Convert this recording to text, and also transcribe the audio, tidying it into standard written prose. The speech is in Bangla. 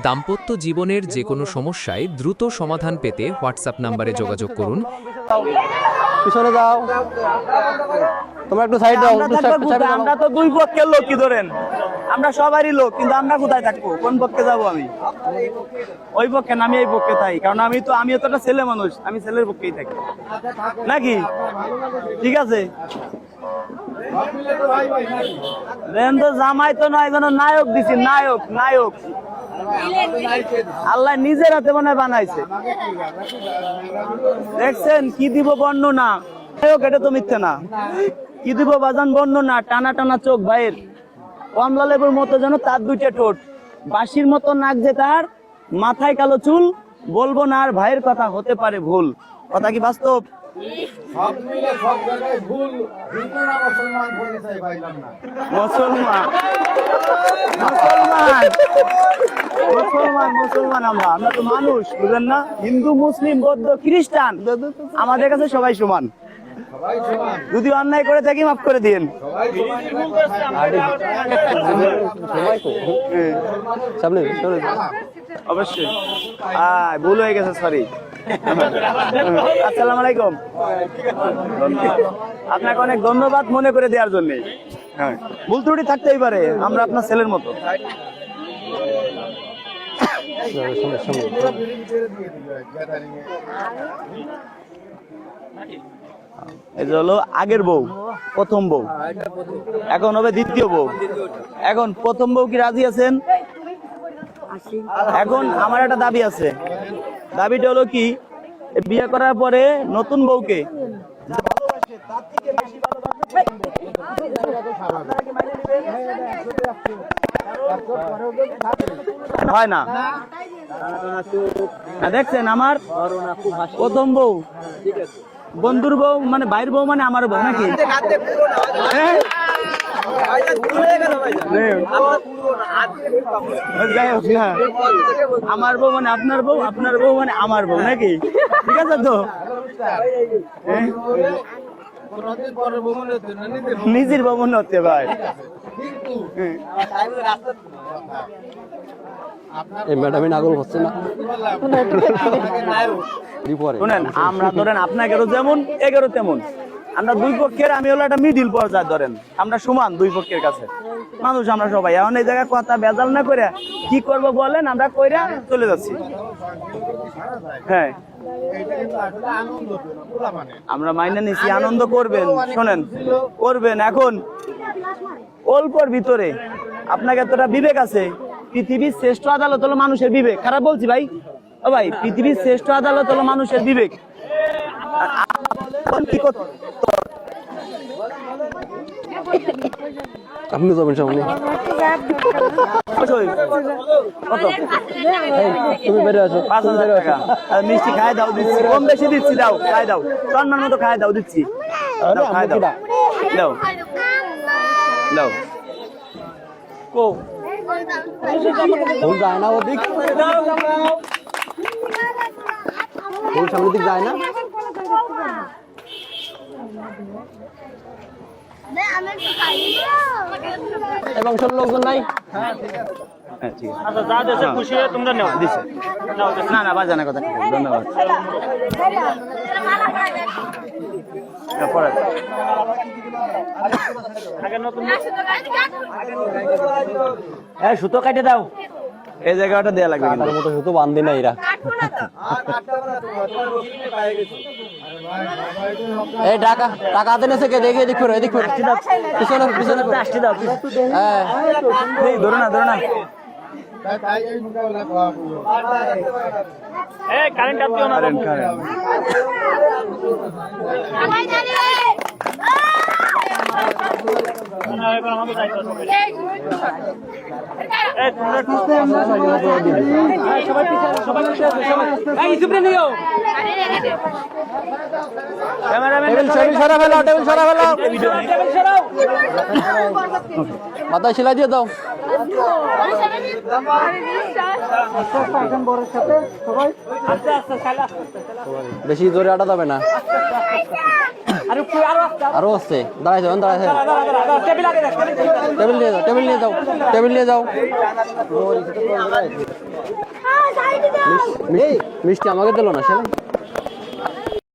দাম্পত্য জীবনের যে কোনো সমস্যায় দ্রুত সমাধান পেতে হোয়াটসঅ্যাপ নম্বরে যোগাযোগ করুন। পিছনে যাও, তোমরা একটু সাইড দাও। আমরা তো দুই পক্ষের লোক, কি ধরেন আমরা সবারই লোক, কিন্তু আমরা কোথায় থাকবো, কোন পক্ষে যাব? আমি ওই পক্ষে না, আমি এই পক্ষে থাকি, কারণ আমি তো একটা ছেলে মানুষ, আমি ছেলের পক্ষেই থাকি নাকি? ঠিক আছে, তো জামাই তো নয়, যেন নায়ক দিছি, নায়ক নায়ক আল্লাহ নিজের হাতে মনে বানাইছে। দেখছেন কি দিব বর্ণনা, নায়ক এটা তো মিথ্যে না। কি দিব বাজান বর্ণনা, টানা টানা চোখ ভাইয়ের, কমলা লেবুর মতো যেন তার দুইটা ঠোঁট, বাঁশির মতো নাক যে তার, মাথায় কালো চুল, বলবো না আর ভাইয়ের কথা, হতে পারে ভুল। কথা কি বাস্তব? মুসলমান আমরা তো মানুষ, বুঝলেন না? হিন্দু, মুসলিম, বৌদ্ধ, খ্রিস্টান, আমাদের কাছে সবাই সমান। যদি অন্যায় করে থাকি মাফ করে দিন। অবশ্যই ভুল হয়ে গেছে, সরি। আসসালামু আলাইকুম। আপনাকে অনেক ধন্যবাদ মনে করে দেওয়ার জন্য। হ্যাঁ, ভুল ত্রুটি থাকতেই পারে, আমরা আপনার ছেলের মতো। এই যে হলো আগের বউ, প্রথম বউ, এখন হবে দ্বিতীয় বউ। এখন প্রথম বউ কি রাজি আছেন? এখন আমার একটা দাবি আছে, দাবিটা হলো কি, বিয়ে করার পরে নতুন বউকে হয় না। দেখছেন আমার প্রথম বউ, বন্ধুর বউ মানে ভাইয়ের বউ মানে আমার বউ নাকি? যাই হোক না, আমার বউ মানে আপনার বউ, আপনার বউ মানে আমার বউ নাকি? ঠিক আছে তো, নিজের বউ মনে হচ্ছে ভাই। ম্যাডামই নাগল হচ্ছে না। শুনেন, আমরা ধরেন আপনাকে যেমন এগারো তেমন, আমরা দুই পক্ষের, আমি হলো একটা মিডিল পর্যায়ে, ধরেন আমরা সমান দুই পক্ষের কাছে মানুষ, আমরা সবাই। এখন এই জায়গায় কথা বেজাল না করে কি করব বলেন, আমরা কইরা চলে যাচ্ছি। হ্যাঁ, আমরা মাইনে নিছি, আনন্দ করবেন, শোনেন করবেন। এখন অল্পর ভিতরে আপনাকে এতটা বিবেক আছে, পৃথিবীর শ্রেষ্ঠ আদালত হলো মানুষের বিবেক। খারাপ বলছি ভাই? ও ভাই, পৃথিবীর শ্রেষ্ঠ আদালত হলো মানুষের বিবেক। আপনি যাবেন সামনে, তুমি বেড়ে আছো। 5,000 টাকা মিষ্টি খায় দাও, দিচ্ছি, কম বেশি দিচ্ছি, দাও খায় দাও, সম্মান মতো খায় দাও, দিচ্ছি, খায় দাও, দাও দাও। ভুল যায় না ওদিক, ভুল সামনের দিক যায় না। এবং সব লোকজন নাই। না না, বাজানা কথা, ধন্যবাদ। সুতো কাটে দাও, এই জায়গাটা দেয়া লাগবে, তার মতো সুতো বান্ধে না এরা। এই টাকা টাকা হাতে নেছে কে? দেখে এদিক করে, এদিক করে, পিছনে পিছনে আসতে দাও। হ্যাঁ, ধরো না, ধরো না। কারেন্ট মাথায় সেলাই দিয়ে দাও। বেশি জোরে আটা যাবে না। আরো আছে, দাঁড়াই যাবেন, দাঁড়াই যাবেন। টেবিল নিয়ে যাও, টেবিল নিয়ে যাও, টেবিল নিয়ে যাও। মিষ্টি আমাকে দিল না সে